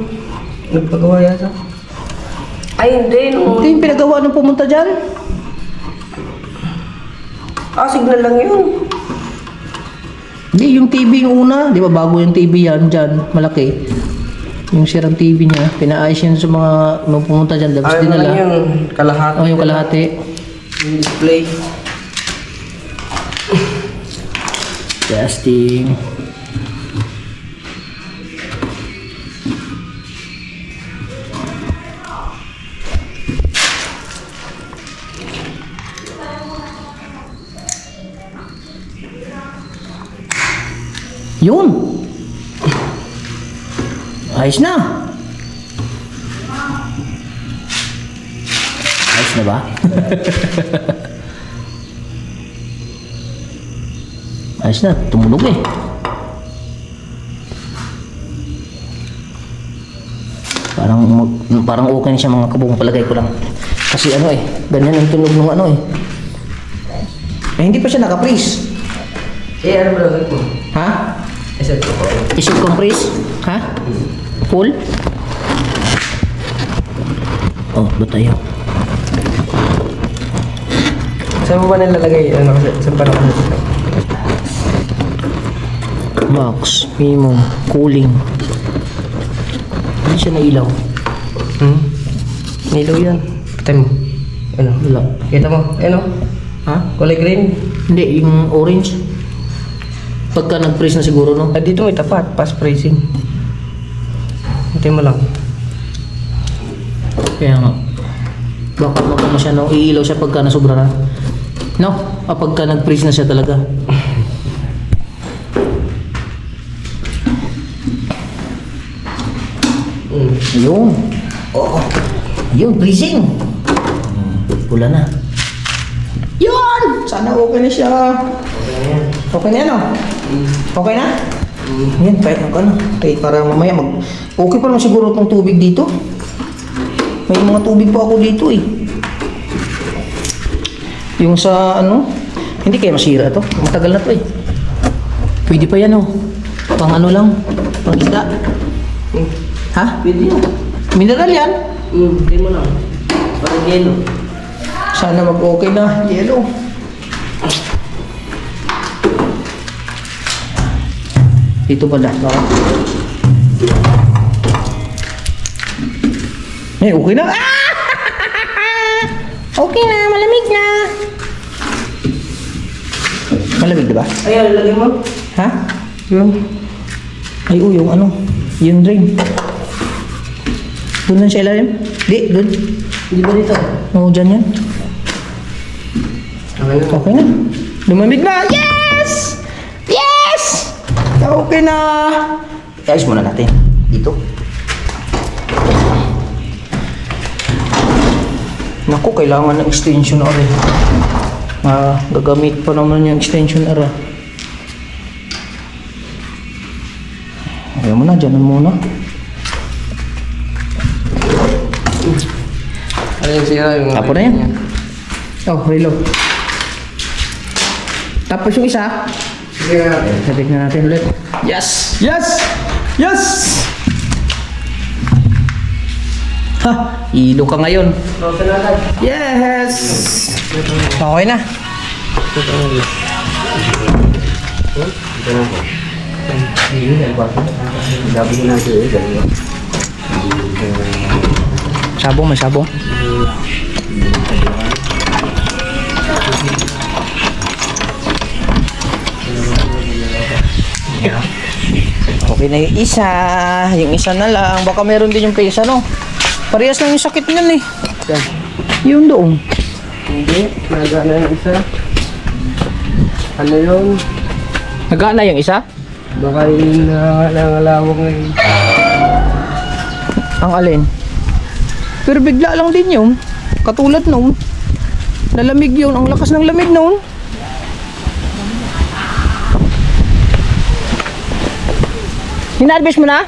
Nagpagawa yata. Ay, hindi. Ito No. yung pinagawa ng pumunta dyan? Signal lang yun. Hindi, yung TV yung una. Di ba bago yung TV yan dyan, malaki. Yung sirang TV niya, pinaayos yan sa mga nung pumunta dyan. Tapos Ay, dinala. lang yun. Kalahati. Oh, yung kalahati. Yung display. Testing. Yun. Ayos na. Ayos na ba? Ayos na, tumunog eh. Parang okay na siya mga kabong, palagay ko lang. Kasi ano eh, ganyan ang tunog ng ano eh. Eh hindi pa siya naka-freeze. Ano ba lang ito? Ha? Isa ito ko. Isip compress? Ha? Full? Oh, ba tayo? Saan mo ba nilalagay? Saan pa nakalagay? Max, minimum, cooling. Hindi siya nailaw. Nilaw yan. Patay mo. Ano? Wala. Kita mo? Ano? Ha? Kulay green. Hindi, yung orange. Pagka nag-freeze na siguro, no? Dito may tapat. Fast freezing. Hintay mo lang. Kaya nga. Baka magkano siya, no? Iilaw siya pagka nasobra na. No? Pagka nag-freeze na siya talaga. Ayun. Oo. Ayun, freezing. Pula na. Yun! Sana okay na siya. Okay na yan, no? Okay na? Yan, kahit ang ano. Okay, para mamaya okay pa naman siguro itong tubig dito. May mga tubig pa ako dito eh. Yung sa ano, hindi kaya masira to. Matagal na to eh. Pwede pa yan oh. Pang ano lang, pang isda. Ha? Pwede yun. Mineral yan. Hintay mo lang. Parang yelo. Sana mag-okay na. Yellow. Dito pala. Baka. Eh, okay na. Ah! Okay na, malamig na. Malamig diba? Ay, lalagay mo. Ha? Yun. Ay, yung ano? Yun rin. Doon lang siya ilalim? Di, doon. Hindi ba dito? Oo, dyan yan. Okay na. Okay na. Lumamig na. Yes! Yes! Okay na. Ayos muna natin. Dito. Naku, kailangan ng extension na rin. Gagamit pa naman yung extension na rin. Ayaw mo na, dyan na muna. Ano yung sira yung... Tapo na yan. Oh, reload. Tapos yung isa. Tignan natin ulit. Yes! Yes! Yes! Ha! Ilo ka ngayon. Yes! Okay na. Sabong, may sabong. Okay na yung isa. Yung isa na lang. Baka meron din yung pesa, no? Parehas lang yung sakit niyan eh. Yun doon. Hindi. Nagana yung isa. Ano yun? Nagana yung isa? Baka yung nangalawang ngayon. Ang alin? Pero bigla lang din yun. Katulad nung nalamig yun. Ang lakas ng lamig noon. Hinarvest mo na?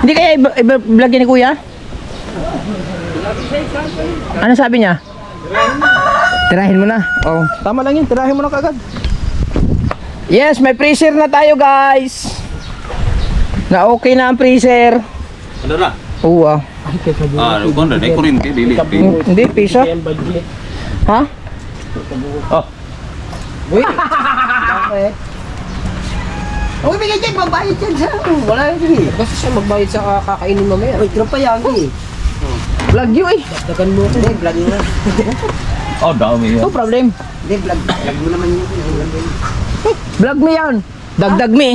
Hindi kaya i-vlog ni kuya? Ano sabi niya? Tirahin mo na. Oh, tama lang yun. Tirahin mo na kagad. Yes, may freezer na tayo guys. Na okay na ang freezer. Ano na? Oo ah. Kung na, kuryente, dili. Hindi, pisa. Ha? Oh. Uy, bigay dyan, mabayad dyan sa wala yun eh. Basta siya magbayad sa kakainin mamaya. Uy, tropa yan eh. Vlog you eh. Dagan mo ko. Hindi, vlog mo na. Oh, dami yan. No problem. Hindi, vlog mo naman yun. Vlog me yan. Dagdag me.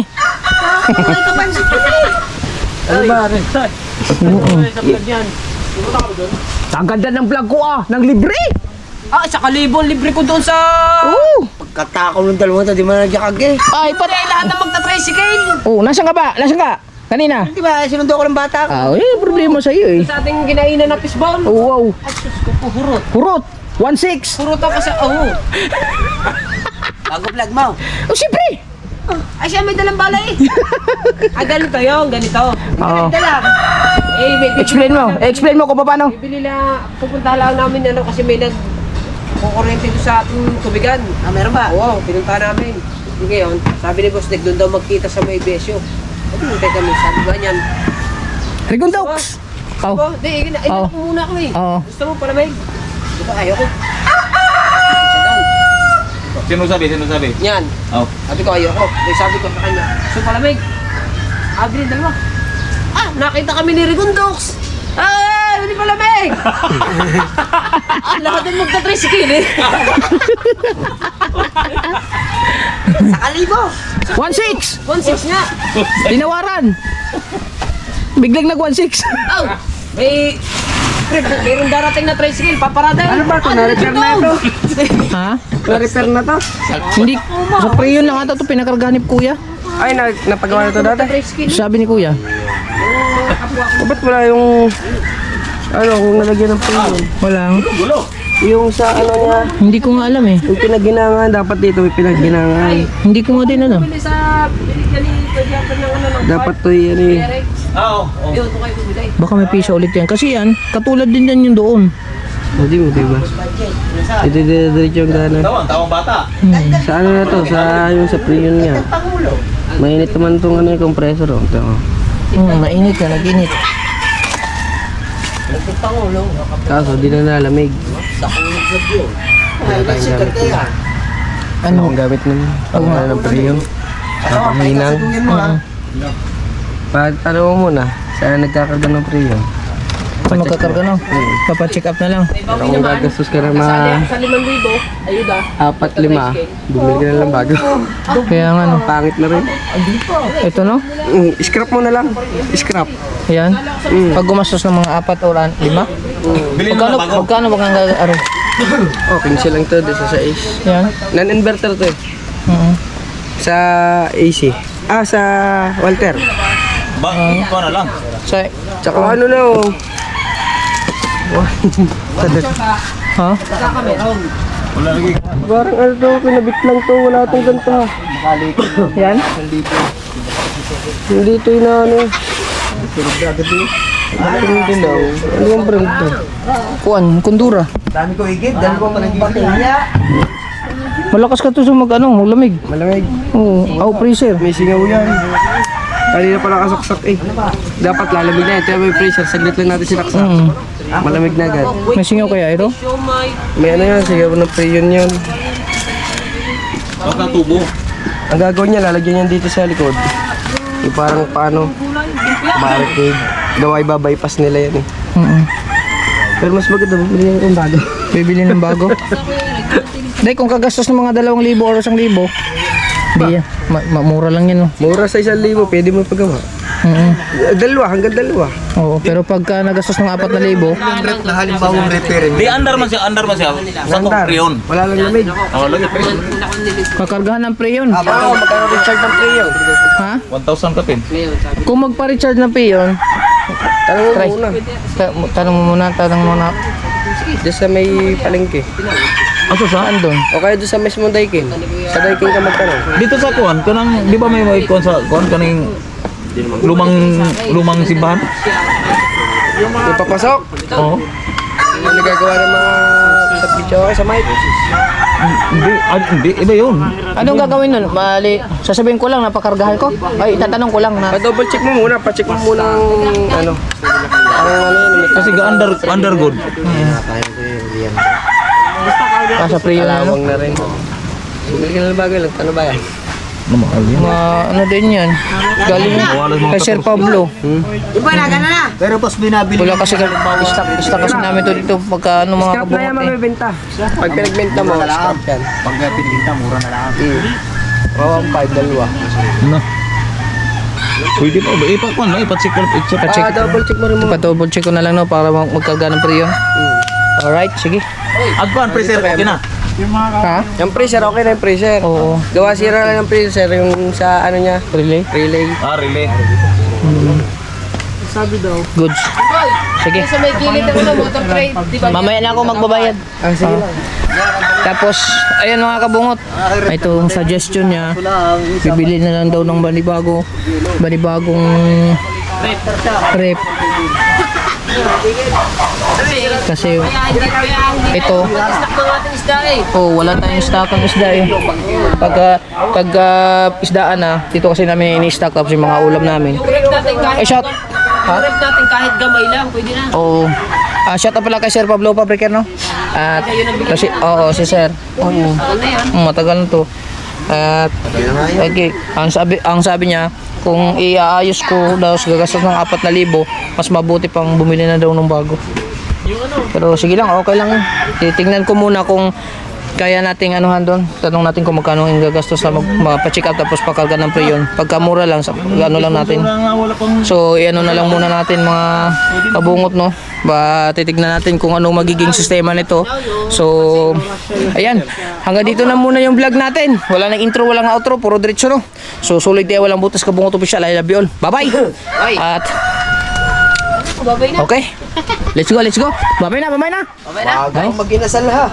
Ano ba rin? Ang ganda ng vlog ko ah. Ng libre. Ah, sa kalibon, libre ko doon sa... Oo. Pagkatako ng dalawa, di mo nagyakag eh. Ay, pati. Lahat na magta-tricycle. Oh, nasaan ka ba? Nasaan ka? Kanina. Di ba, sinundo ko ng bata ko. Ah, problema sa iyo eh. Sa ating kinainan na fishball. Oh, wow. Hurot. Hurot. 1.6. Hurot ako sa... Oh. Bago vlog mo. Oh, siyempre. Ay, siya may dalang bala eh. Ganito yun, ganito. Oo. Dala. Eh, may Explain mo. Explain mo kung paano. bibili na, pupunta lang namin ano kasi may kukurente doon sa ating tubigan. Ah, meron ba? Oo, pinunta namin. Ngayon, sabi ni Boss Dick, doon daw magkita sa may besyo. Sabi, hintay kami, sabi ba niyan? Rigondox. Oh. Oh, di, Oo. muna kami. Oo. Gusto mo pala may? Diba, ayoko. Siya daw. Sino sabi? Yan. Oh. Sabi ko, ayoko. Eh, sabi ko sa kanya, gusto mo pala may? Abi rin, dalawa. Ah, nakita kami ni Rigondox. Ah, hindi pala may. Ah, lahat din magta-tricycle eh. Sa kalibo. 1.6. 1.6 nga. Tinawaran. Biglang nag 1.6. Oh, may... Mayroong darating na tricycle, paparada. Ano ba ito? Na-repair na ito? Ha? Na-repair na to? Hindi. Sa preyon lang ata ito pinakarganip kuya. Ay, napagawa na ito dati? Tricycle. Sabi ni kuya. Ba't wala yung... Ano, kung nalagyan ng premium? Walang. Yung sa ano niya, Hindi ko nga alam eh. yung pinagginangan, dapat dito may pinagginangan. Hindi ko nga din alam. Bili sa... Bili ka ni Kuya ng ano ng... Dapat to yan eh. Direct. Oo. Yun, ito kayo bumili. Baka may pisa ulit yan. Kasi yan, katulad din yan yung doon. Hindi mo, diba? Ito diretso yung gana. Tawang bata. Sa ano na to, sa yung sa premium niya. Mainit naman itong ano yung compressor. Oh. Ito, oh. Mainit na, nag-init. Kaso, di na nalamig. Ano? Ang gamit nun. Ang ano ng premium. Nakahinang. Pag ano mo muna, saan nagkakarga ng premium? Kung magkakarga no? Papacheck up na lang. Pero kung gagastos ka na Sa 5,000, ayuda. 4-5, bumili ka na lang bago. Kaya nga no. Pangit na rin. Ito no? Scrap mo na lang. Scrap. Ayan. Pag gumastos ng mga 4 o 5. Bili na lang bago. Magkano bang ano? Oh, 15 lang to, sa 6. Yan. Non-inverter to eh. Sa AC. Ah, sa Walter. Ito na lang. So, Tsaka ano na oh. ha? Wala lagi. Parang ano to, pinabit lang to, wala tong ganito ha. Yan? Hindi to yung ano. Hindi lang. Ano yung brand to? Kuan, Kundura. Dami ko higit, dalawang baterya. Malakas ka to sa maglamig. Malamig. Oo, freezer. May singaw yan. Kanina pala kasaksak eh. Dapat lalamig na yan. Kaya may pressure. Saglit lang natin sinaksak. Malamig na agad. May singaw kaya ito? Siomay. May ano yan. Singaw ng preyon yan. Baka tubo. Ang gagawin niya, lalagyan yan dito sa likod. Yung parang paano. Barricade. Gawa bypass nila yan eh. Pero mas maganda, bumili yan kung bago. Bibili ng bago. Dahil kung kagastos ng mga 2,000 or 1,000, di yan. Mura lang yan. No? Mura sa 1,000, pwede mo pagawa. Dalawa, hanggang dalawa. Oo, pero pagka nagastos ng 4,000, Na halimbawa repair. Di under man siya. Sa Kriyon. Wala lang lamig. Oo, lagi preyon. kakargahan ng preyon. Oo, magkano recharge ng preyo? Ha? 1,000 ka pin. Kung magpa-recharge ng preyon, Tanong mo Try. muna. Tanong mo muna. Diyan sa may palengke. Aso saan doon? O kaya doon sa mismong daikin. Sa daikin ka magtanong. Dito sa kuan, kanang di ba may kuan sa kuan kaning lumang simbahan? Yung papasok. Oo. Yung nagagawa ng mga sa video sa mic. Hindi, iba yun. Anong gagawin nun? Mali, sasabihin ko lang, napakargahan ko. Ay, itatanong ko lang na. Pa-double check mo muna. Pa-check mo muna ang ano. Ang ano yun. Kasi undergood. Sa priyo na, no? Kalawang na rin. Bili ka na bagay lang. Ano ba yan? Ano mahal yun? Ano din yan? Galing kay Sir Pablo. Pero pas binabili. Wala kasi stock kasi namin to dito pagka ano mga Scrap na yan kabungot eh. mabibenta. Pag pinagbenta mo, scrap yan. Pag pinibinta, mura na lang. Oo, 5, dalawa. Ano? Pwede pa ba? Ipakuan mo, ipacheck ko. Pa-check. Double check mo rin mo. Ipa-double check ko na lang no para magkarga ng priyo. Alright, sige. Agkuan, preser, okay na. Ha? Yung freezer, okay na yung freezer. Oo. Gawa sira lang yung freezer, yung sa ano niya, Relay. relay. Ah, relay. Goods. Sige. Sa may gilid ako ng motor trade, di ba? Mamaya na ako magbabayad. Sige lang. Tapos, ayan mga kabungot. Itong suggestion niya. Bibili na lang daw ng banibagong rep. Kasi ito, wala tayong stock ng isda eh. Pag isdaan na, dito kasi namin ini-stock tapos yung mga ulam namin. Shout. Ha? Rep natin kahit gamay lang, pwede na. Oo. Shout out pala kay Sir Pablo Pabriker, no? At kasi si Sir. Oo. Matagal na to. At okay, ang sabi niya, kung iaayos ko daw gagastos ng 4,000, mas mabuti pang bumili na daw ng bago. Pero sige lang, okay lang. Titingnan ko muna kung kaya nating anuhan doon. Tanong natin kung magkano yung gagastos na magpa-check up tapos pakarga ng preyon. Pagka mura lang, ano lang natin. So, iano na lang muna natin mga kabungot, no? Titignan natin kung ano magiging sistema nito. So, ayan. Hanggang dito na muna yung vlog natin. Wala nang intro, walang outro, puro diretso, no? So, sulit tayo, walang butas, kabungot official. I love you all. Bye-bye! At, okay. Let's go, let's go. Bye-bye na, bye-bye na. Wag kang mag-inasal ha.